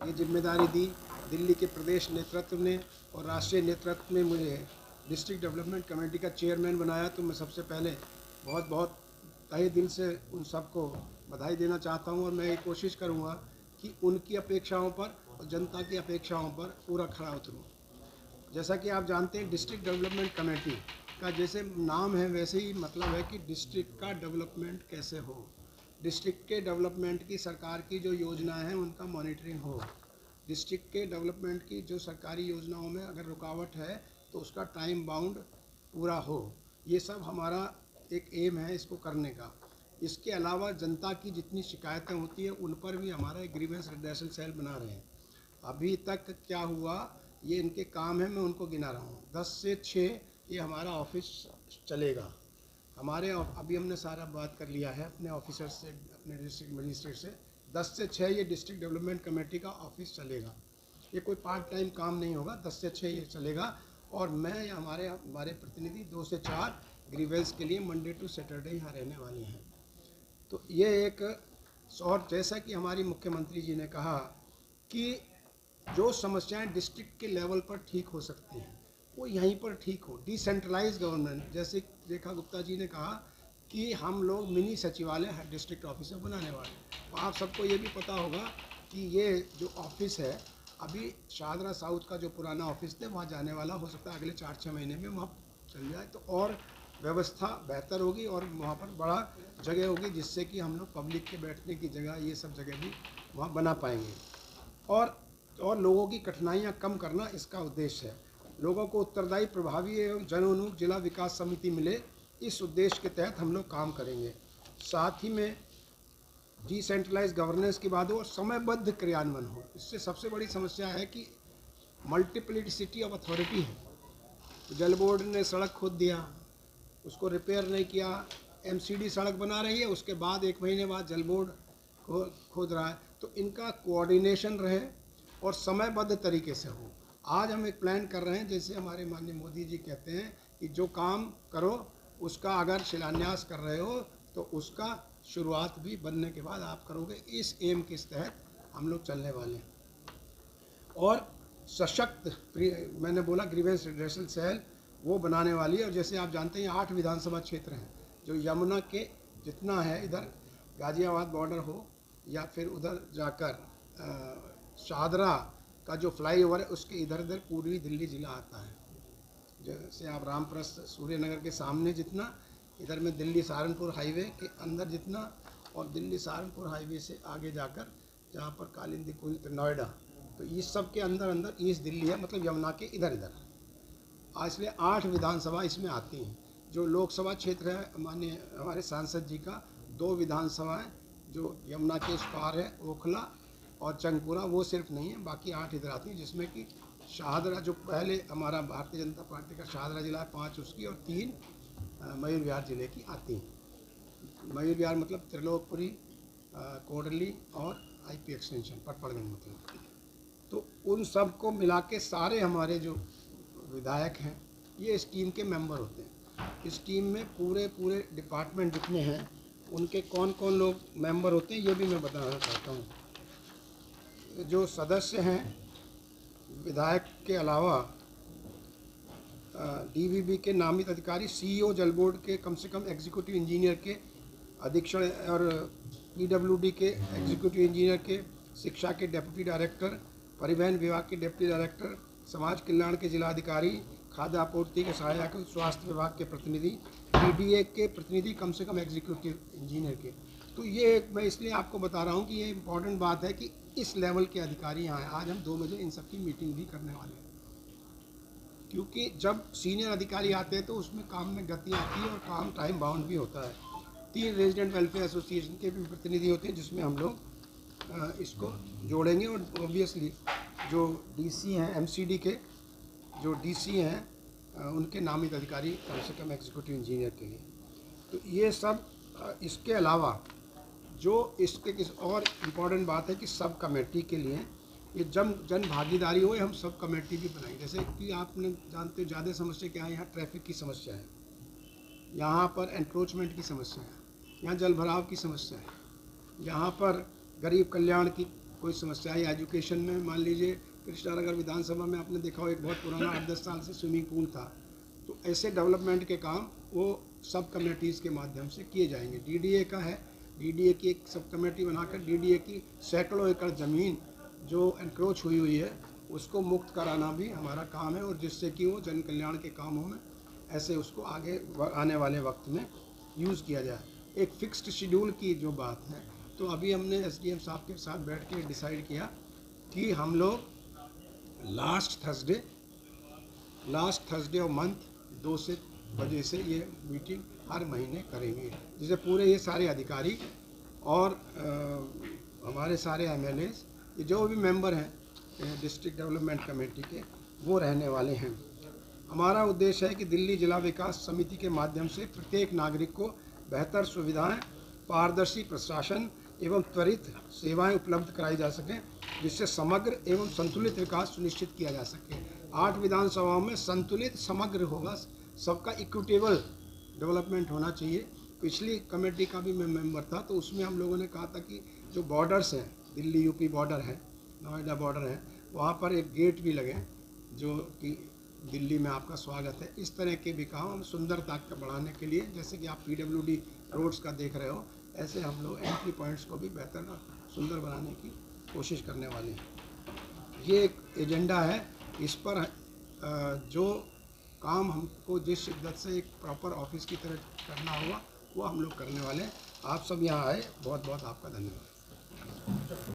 ये जिम्मेदारी दी दिल्ली के प्रदेश नेतृत्व ने और राष्ट्रीय नेतृत्व ने मुझे डिस्ट्रिक्ट डेवलपमेंट कमेटी का चेयरमैन बनाया, तो मैं सबसे पहले बहुत बहुत तहे दिल से उन सबको बधाई देना चाहता हूँ। और मैं ये कोशिश करूँगा कि उनकी अपेक्षाओं पर और जनता की अपेक्षाओं पर पूरा खरा उतरूँ। जैसा कि आप जानते हैं, डिस्ट्रिक्ट डेवलपमेंट कमेटी का जैसे नाम है वैसे ही मतलब है कि डिस्ट्रिक्ट का डेवलपमेंट कैसे हो, डिस्ट्रिक्ट के डेवलपमेंट की सरकार की जो योजनाएं हैं उनका मॉनिटरिंग हो, डिस्ट्रिक्ट के डेवलपमेंट की जो सरकारी योजनाओं में अगर रुकावट है तो उसका टाइम बाउंड पूरा हो। ये सब हमारा एक एम है इसको करने का। इसके अलावा जनता की जितनी शिकायतें होती हैं उन पर भी हमारा एक ग्रीवेंस रिड्रेसल सेल बना रहे हैं। अभी तक क्या हुआ, ये इनके काम है, मैं उनको गिना रहा हूँ। 10 से 6 ये हमारा ऑफिस चलेगा। हमारे अभी हमने सारा बात कर लिया है अपने ऑफिसर से, अपने डिस्ट्रिक्ट मजिस्ट्रेट से। 10 से 6 ये डिस्ट्रिक्ट डेवलपमेंट कमेटी का ऑफिस चलेगा। ये कोई पार्ट टाइम काम नहीं होगा, 10 से 6 ये चलेगा। और मैं हमारे प्रतिनिधि 2 से 4 ग्रीवेंस के लिए मंडे टू सैटरडे यहाँ रहने वाले हैं। तो ये एक, और जैसा कि हमारी मुख्यमंत्री जी ने कहा कि जो समस्याएं डिस्ट्रिक्ट के लेवल पर ठीक हो सकती हैं वो यहीं पर ठीक हो। डिसेंट्रलाइज गवर्नमेंट, जैसे रेखा गुप्ता जी ने कहा कि हम लोग मिनी सचिवालय डिस्ट्रिक्ट ऑफिस में बनाने वाले हैं। तो आप सबको ये भी पता होगा कि ये जो ऑफिस है, अभी शाहदरा साउथ का जो पुराना ऑफिस थे वहाँ जाने वाला, हो सकता है अगले 4-6 महीने में वहाँ चल जाए, तो और व्यवस्था बेहतर होगी और वहाँ पर बड़ा जगह होगी जिससे कि हम लोग पब्लिक के बैठने की जगह, ये सब जगह भी वहाँ बना पाएंगे। और लोगों की कठिनाइयाँ कम करना इसका उद्देश्य है। लोगों को उत्तरदायी, प्रभावी एवं जनोन्मुख जिला विकास समिति मिले, इस उद्देश्य के तहत हम लोग काम करेंगे। साथ ही में डिसेंट्रलाइज गवर्नेंस की बात हो और समयबद्ध क्रियान्वयन हो। इससे सबसे बड़ी समस्या है कि मल्टीप्लिसिटी ऑफ अथॉरिटी है। तो जल बोर्ड ने सड़क खोद दिया, उसको रिपेयर नहीं किया, एमसीडी सड़क बना रही है, उसके बाद 1 महीने बाद जल बोर्ड खोद रहा है। तो इनका कोऑर्डिनेशन रहे और समयबद्ध तरीके से हो। आज हम एक प्लान कर रहे हैं, जैसे हमारे माननीय मोदी जी कहते हैं कि जो काम करो उसका अगर शिलान्यास कर रहे हो तो उसका शुरुआत भी बनने के बाद आप करोगे। इस एम के तहत हम लोग चलने वाले हैं। और सशक्त, मैंने बोला ग्रीवेंस रिड्रेसल सेल वो बनाने वाली है। और जैसे आप जानते हैं 8 विधानसभा क्षेत्र हैं, जो यमुना के जितना है, इधर गाजियाबाद बॉर्डर हो या फिर उधर जाकर शाहदरा का जो फ्लाईओवर है उसके इधर उधर पूर्वी दिल्ली जिला आता है। जैसे आप रामप्रस्थ सूर्यनगर के सामने जितना, इधर में दिल्ली सहारनपुर हाईवे के अंदर जितना, और दिल्ली सहारनपुर हाईवे से आगे जाकर जहाँ पर कालिंदी कुंज नोएडा, तो इस सब के अंदर अंदर ईस्ट दिल्ली है, मतलब यमुना के इधर इधर। इसलिए 8 विधानसभा इसमें आती हैं। जो लोकसभा क्षेत्र है माननीय हमारे सांसद जी का, 2 विधानसभाएँ जो यमुना के इस पार है, ओखला और चंगपुरा, वो सिर्फ नहीं है, बाकी 8 इधर आती हैं, जिसमें कि शाहदरा जो पहले हमारा भारतीय जनता पार्टी का शाहदरा जिला है, 5 उसकी और 3 मयूर विहार जिले की आती हैं। मयूर विहार मतलब त्रिलोकपुरी, कोडली और आईपी एक्सटेंशन पटपड़गंज मतलब। तो उन सब को मिला के सारे हमारे जो विधायक हैं ये इस टीम के मेंबर होते हैं। इस टीम में पूरे डिपार्टमेंट जितने हैं उनके कौन कौन लोग मेंबर होते हैं ये भी मैं बताना चाहता हूँ। जो सदस्य हैं विधायक के अलावा डीवीबी के नामित अधिकारी, सीईओ जल बोर्ड के कम से कम एग्जीक्यूटिव इंजीनियर के अधीक्षण और पीडब्ल्यूडी के एग्जीक्यूटिव इंजीनियर के, शिक्षा के डिप्टी डायरेक्टर, परिवहन विभाग के डिप्टी डायरेक्टर, समाज कल्याण के जिलाधिकारी, खाद्य आपूर्ति के सहायक, स्वास्थ्य विभाग के प्रतिनिधि, पीडीए के प्रतिनिधि कम से कम एग्जीक्यूटिव इंजीनियर के। तो ये मैं इसलिए आपको बता रहा हूँ कि ये इम्पॉर्टेंट बात है कि इस लेवल के अधिकारी यहाँ हैं। आज हम 2 बजे इन सब की मीटिंग भी करने वाले हैं, क्योंकि जब सीनियर अधिकारी आते हैं तो उसमें काम में गति आती है और काम टाइम बाउंड भी होता है। 3 रेजिडेंट वेलफेयर एसोसिएशन के भी प्रतिनिधि होते हैं जिसमें हम लोग इसको जोड़ेंगे। और ऑब्वियसली जो डीसी हैं, एमसीडी के जो डीसी हैं उनके नामित अधिकारी कम से कम एग्जीक्यूटिव इंजीनियर के लिए। तो ये सब, इसके अलावा जो इसके किस और इम्पॉर्टेंट बात है कि सब कमेटी के लिए ये जन भागीदारी हो, हम सब कमेटी भी बनाएंगे। जैसे कि आपने जानते हो ज़्यादा समस्या क्या है, यहाँ ट्रैफिक की समस्या है, यहाँ पर एंक्रोचमेंट की समस्या है, यहाँ जल भराव की समस्या है, यहाँ पर गरीब कल्याण की कोई समस्या है एजुकेशन में, मान लीजिए कृष्णानगर विधानसभा में आपने देखा हो एक बहुत पुराना 8-10 साल से स्विमिंग पूल था, तो ऐसे डेवलपमेंट के काम वो सब कमेटीज़ के माध्यम से किए जाएंगे। डीडीए का है, डीडीए की एक सब कमेटी बनाकर डीडीए की सैकड़ों एकड़ ज़मीन जो एनक्रोच हुई है उसको मुक्त कराना भी हमारा काम है, और जिससे कि वो जन कल्याण के कामों में ऐसे उसको आगे आने वाले वक्त में यूज़ किया जाए। एक फिक्स्ड शेड्यूल की जो बात है, तो अभी हमने एसडीएम साहब के साथ बैठ के डिसाइड किया कि हम लोग लास्ट थर्सडे ऑफ मंथ 2 बजे से ये मीटिंग हर महीने करेंगे, जिसे पूरे ये सारे अधिकारी और हमारे सारे एमएलएस, ये जो भी मेंबर हैं डिस्ट्रिक्ट डेवलपमेंट कमेटी के, वो रहने वाले हैं। हमारा उद्देश्य है कि दिल्ली जिला विकास समिति के माध्यम से प्रत्येक नागरिक को बेहतर सुविधाएं, पारदर्शी प्रशासन एवं त्वरित सेवाएं उपलब्ध कराई जा सकें, जिससे समग्र एवं संतुलित विकास सुनिश्चित किया जा सके। 8 विधानसभाओं में संतुलित समग्र होगा, सबका इक्विटेबल डेवलपमेंट होना चाहिए। पिछली कमेटी का भी मैं मेंबर था, तो उसमें हम लोगों ने कहा था कि जो बॉर्डर्स हैं, दिल्ली यूपी बॉर्डर है, नोएडा बॉर्डर है, वहाँ पर एक गेट भी लगे जो कि दिल्ली में आपका स्वागत है। इस तरह के भी काम हम सुंदरता को बढ़ाने के लिए, जैसे कि आप पीडब्ल्यूडी रोड्स का देख रहे हो, ऐसे हम लोग एंट्री पॉइंट्स को भी बेहतर सुंदर बनाने की कोशिश करने वाले हैं। ये एक एजेंडा है, इस पर जो काम हमको जिस शिद्दत से एक प्रॉपर ऑफिस की तरह करना होगा वो हम लोग करने वाले हैं। आप सब यहाँ आए, बहुत बहुत आपका धन्यवाद।